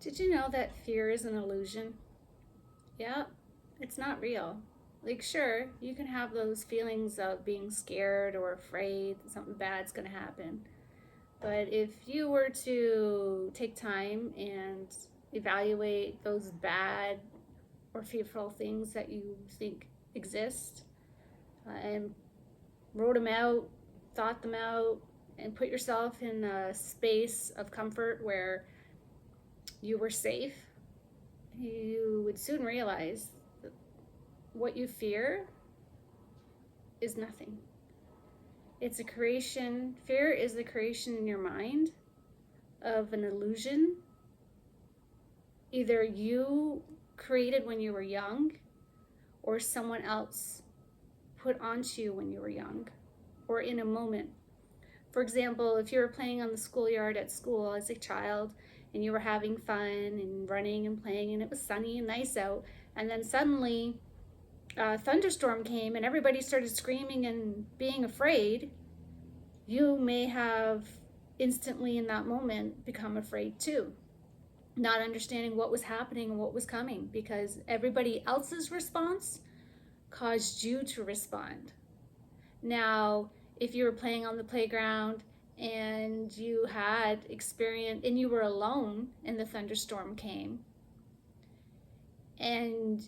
Did you know that fear is an illusion? Yeah, it's not real. Like, sure, you can have those feelings of being scared or afraid that something bad's going to happen. But if you were to take time and evaluate those bad or fearful things that you think exist and wrote them out, thought them out, and put yourself in a space of comfort where you were safe, you would soon realize that what you fear is nothing. It's a creation. Fear is the creation in your mind of an illusion, either you created when you were young or someone else put onto you when you were young or in a moment. For example, if you were playing on the schoolyard at school as a child and you were having fun and running and playing and it was sunny and nice out, and then suddenly a thunderstorm came and everybody started screaming and being afraid, you may have instantly in that moment become afraid too, not understanding what was happening and what was coming because everybody else's response caused you to respond. Now, if you were playing on the playground and you had experience and you were alone and the thunderstorm came and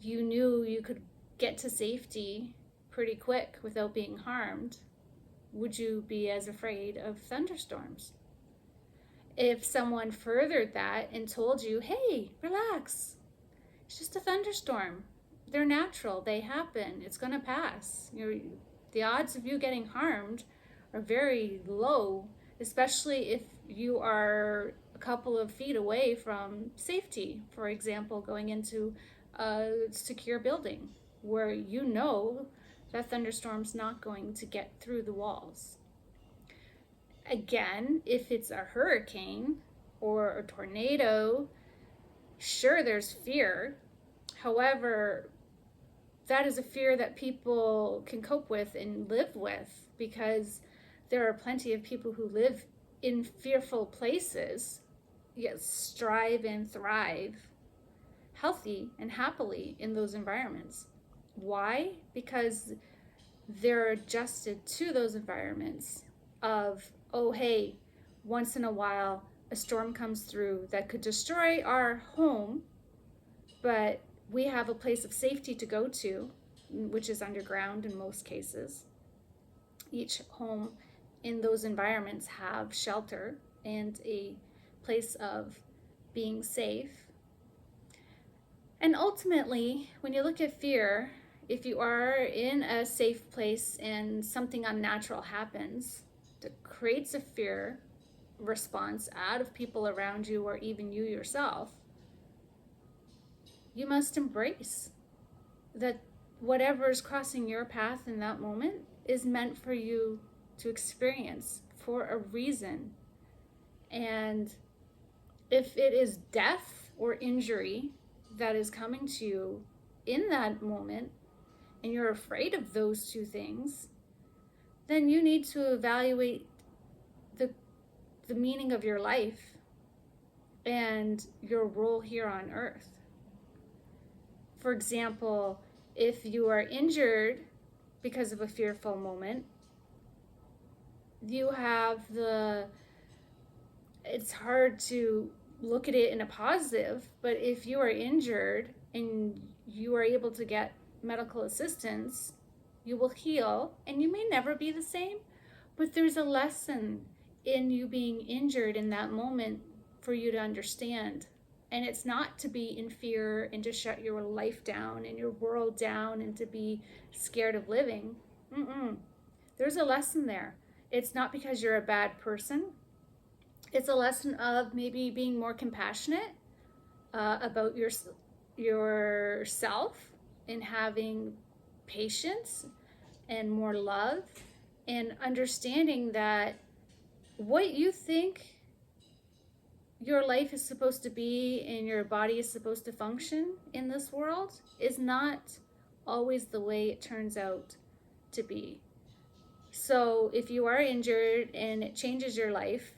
you knew you could get to safety pretty quick without being harmed, would you be as afraid of thunderstorms? If someone furthered that and told you, hey, relax, it's just a thunderstorm, they're natural, they happen, it's going to pass. The odds of you getting harmed are very low, especially if you are a couple of feet away from safety. For example, going into a secure building where you know that thunderstorm's not going to get through the walls. Again, if it's a hurricane or a tornado, sure, there's fear. However, that is a fear that people can cope with and live with because there are plenty of people who live in fearful places, yet strive and thrive healthy and happily in those environments. Why? Because they're adjusted to those environments of, oh, hey, once in a while a storm comes through that could destroy our home, but we have a place of safety to go to, which is underground in most cases. Each home in those environments have shelter and a place of being safe. And ultimately, when you look at fear, if you are in a safe place and something unnatural happens that creates a fear response out of people around you or even you yourself, you must embrace that whatever is crossing your path in that moment is meant for you to experience for a reason. And if it is death or injury that is coming to you in that moment, and you're afraid of those two things, then you need to evaluate the meaning of your life and your role here on earth. For example, if you are injured because of a fearful moment, it's hard to look at it in a positive, but if you are injured and you are able to get medical assistance, you will heal and you may never be the same, but there's a lesson in you being injured in that moment for you to understand. And it's not to be in fear and to shut your life down and your world down and to be scared of living. There's a lesson there. It's not because you're a bad person. It's a lesson of maybe being more compassionate about yourself and having patience and more love and understanding that what you think your life is supposed to be and your body is supposed to function in this world is not always the way it turns out to be. So if you are injured and it changes your life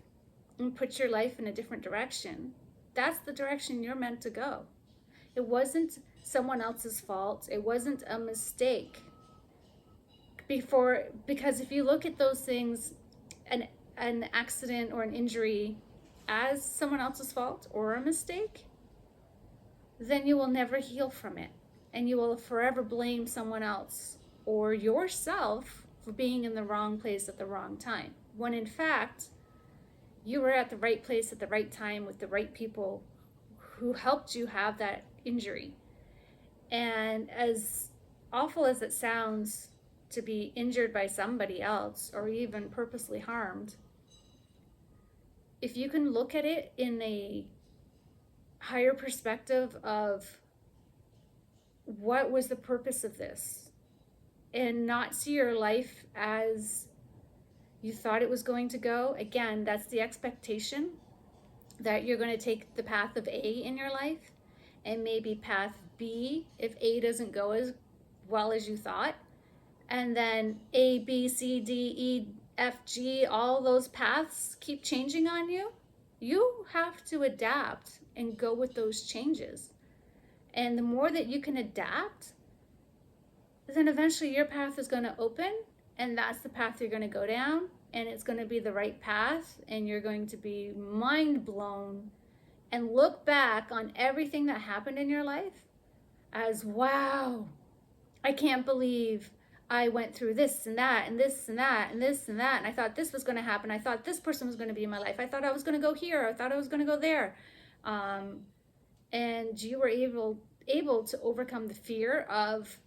and puts your life in a different direction, that's the direction you're meant to go. It wasn't someone else's fault. It wasn't a mistake. Because if you look at those things, an accident or an injury as someone else's fault or a mistake, then you will never heal from it. And you will forever blame someone else or yourself for being in the wrong place at the wrong time. When in fact, you were at the right place at the right time with the right people who helped you have that injury. And as awful as it sounds to be injured by somebody else or even purposely harmed, if you can look at it in a higher perspective of what was the purpose of this, and not see your life as you thought it was going to go, again, that's the expectation that you're going to take the path of A in your life and maybe path B if A doesn't go as well as you thought. And then A, B, C, D, E, F, G, all those paths keep changing on you. You have to adapt and go with those changes. And the more that you can adapt, then eventually your path is going to open, and that's the path you're going to go down, and it's going to be the right path, and you're going to be mind blown and look back on everything that happened in your life as, wow, I can't believe I went through this and that and this and that and this and that, and I thought this was going to happen. I thought this person was going to be in my life. I thought I was going to go here. I thought I was going to go there. And you were able to overcome the fear of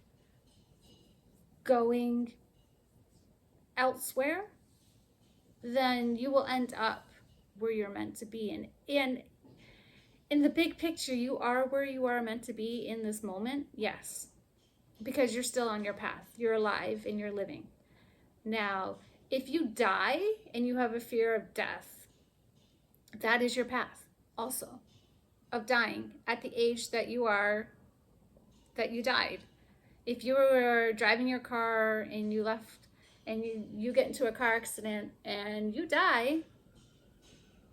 going elsewhere, then you will end up where you're meant to be. And in the big picture, you are where you are meant to be in this moment, yes, because you're still on your path. You're alive and you're living. Now, if you die and you have a fear of death, that is your path also, of dying at the age that you are, that you died. If you were driving your car and you left and you get into a car accident and you die,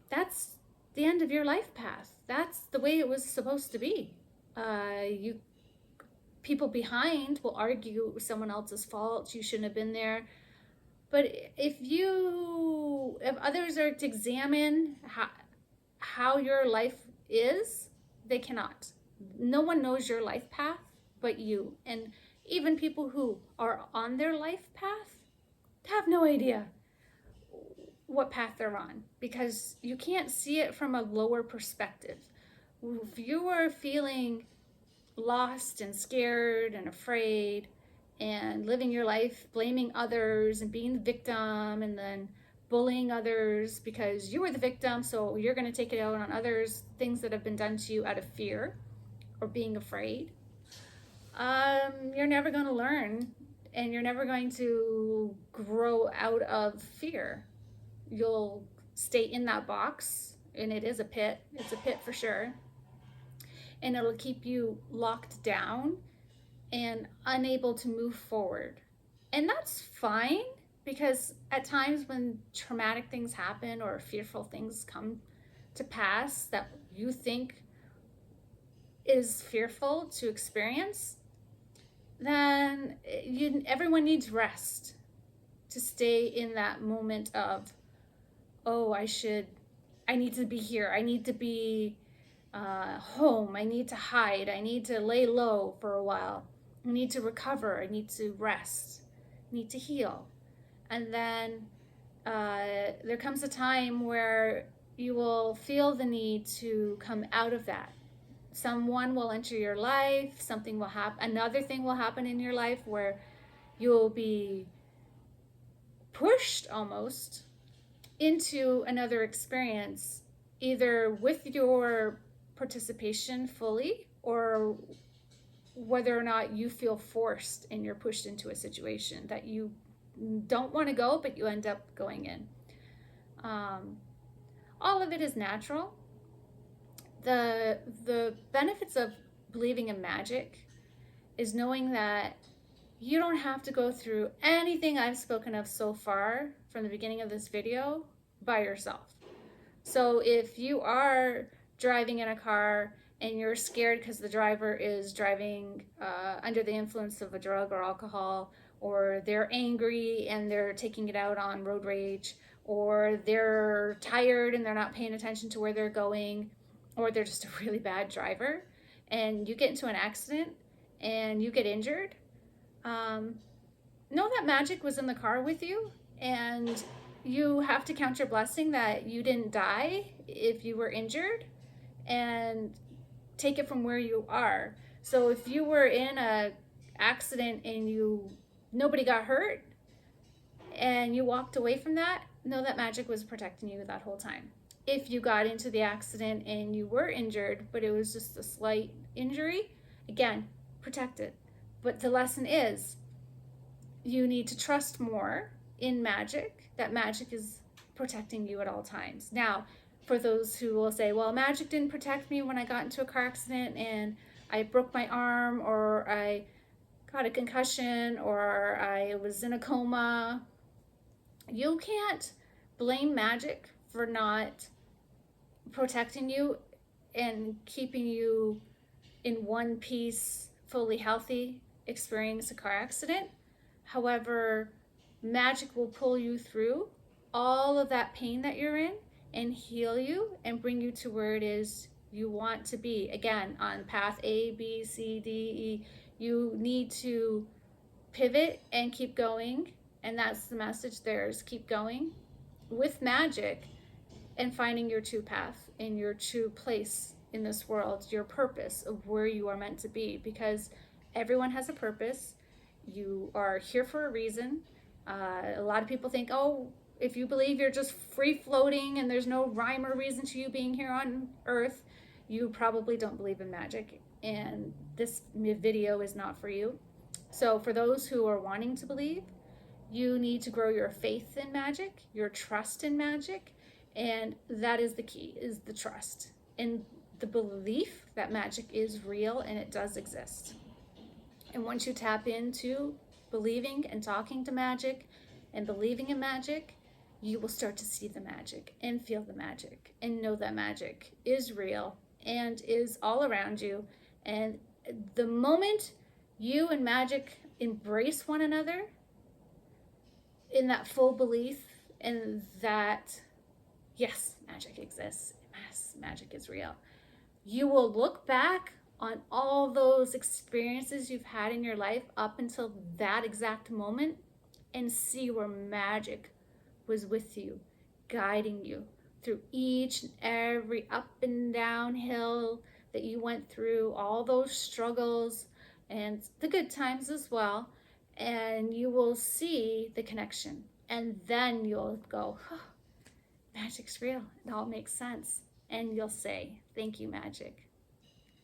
that's the end of your life path. That's the way it was supposed to be. People behind will argue it was someone else's fault. You shouldn't have been there. But if others are to examine how your life is, they cannot. No one knows your life path but you. And even people who are on their life path have no idea what path they're on, because you can't see it from a lower perspective. If you are feeling lost and scared and afraid and living your life blaming others and being the victim and then bullying others because you were the victim, so you're going to take it out on others, things that have been done to you out of fear or being afraid, you're never going to learn, and you're never going to grow out of fear. You'll stay in that box, and it is a pit. It's a pit for sure. And it'll keep you locked down and unable to move forward. And that's fine, because at times when traumatic things happen or fearful things come to pass that you think is fearful to experience, then everyone needs rest to stay in that moment of, oh, I need to be here. I need to be home. I need to hide. I need to lay low for a while. I need to recover. I need to rest. I need to heal. And then there comes a time where you will feel the need to come out of that. Someone will enter your life, something will happen, another thing will happen in your life where you'll be pushed almost into another experience, either with your participation fully or whether or not you feel forced and you're pushed into a situation that you don't want to go, but you end up going in. All of it is natural. The benefits of believing in magic is knowing that you don't have to go through anything I've spoken of so far from the beginning of this video by yourself. So if you are driving in a car and you're scared because the driver is driving under the influence of a drug or alcohol, or they're angry and they're taking it out on road rage, or they're tired and they're not paying attention to where they're going, or they're just a really bad driver, and you get into an accident and you get injured, know that Magick was in the car with you, and you have to count your blessing that you didn't die if you were injured, and take it from where you are. So if you were in a accident and nobody got hurt and you walked away from that, know that Magick was protecting you that whole time. If you got into the accident and you were injured, but it was just a slight injury, again, protect it. But the lesson is, you need to trust more in Magick, that Magick is protecting you at all times. Now, for those who will say, well, Magick didn't protect me when I got into a car accident and I broke my arm, or I got a concussion, or I was in a coma. You can't blame Magick for not protecting you and keeping you in one piece, fully healthy, experience a car accident. However, Magick will pull you through all of that pain that you're in and heal you and bring you to where it is you want to be. Again, on path A, B, C, D, E, you need to pivot and keep going. And that's the message there, is keep going with Magick and finding your true path and your true place in this world, your purpose of where you are meant to be, because everyone has a purpose. You are here for a reason. A lot of people think, oh, if you believe you're just free floating and there's no rhyme or reason to you being here on earth, you probably don't believe in Magick, and this video is not for you. So for those who are wanting to believe, you need to grow your faith in Magick, your trust in Magick, and that is the key, is the trust and the belief that Magick is real and it does exist. And once you tap into believing and talking to Magick and believing in Magick, you will start to see the Magick and feel the Magick and know that Magick is real and is all around you. And the moment you and Magick embrace one another in that full belief and that, yes, Magick exists, yes, Magick is real, you will look back on all those experiences you've had in your life up until that exact moment and see where Magick was with you, guiding you through each and every up and down hill that you went through, all those struggles and the good times as well. And you will see the connection, and then you'll go, oh, Magick's real, it all makes sense. And you'll say, thank you, Magick.